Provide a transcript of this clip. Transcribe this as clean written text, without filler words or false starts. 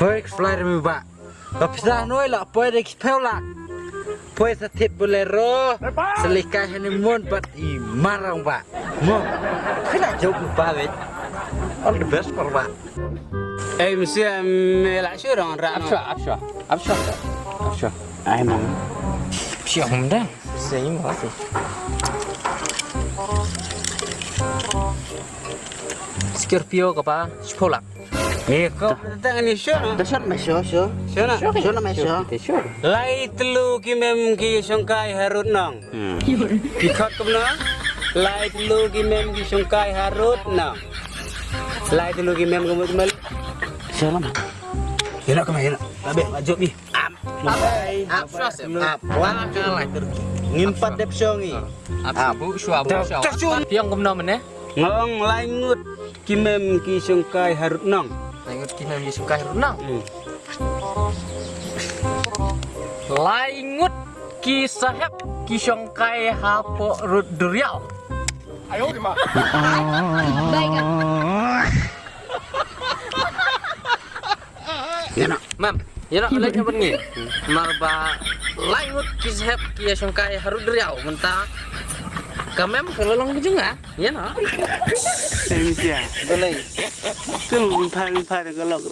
Pois flyer mi ba. Kapsa noi la poi de kpela. Poi sa tip bolero. Selikai honeymoon pat I marang ba. Mo. Kena jauh ba weh. All the best for ba. Eh mesti melak syu dong rak. Absyah. Ai mam. Siapa dah? Saya mau sih. Scorpio ka pa? Spola. Kau Tangan ni syu. dasar mesyo. Syu na. Syo na mesyo. Lai telu ki mem ki songkai harut nang. Ki khot kum na. Lai telu ki mem ki songkai harut nang. Lai telu ki mem kumut mal. Syo na. Yana kemana yana? Abe maju bi. Absyah. Wan kalah terus. Ngimpat dep songi. Abu syua abu syua. Piang kumno mene. Ngong lai ngut ki mem ki songkai harut nang. Langut ki mem suka runang. Langut ki sahab ki songkai hapo rut duriau. Baik. Mam, yana lagi apa nih? Marba langut ki sahab ki songkai harut duriau mentah. Kamem kelolong juga, ya no. Boleh. Tu lupa lupa dengan log.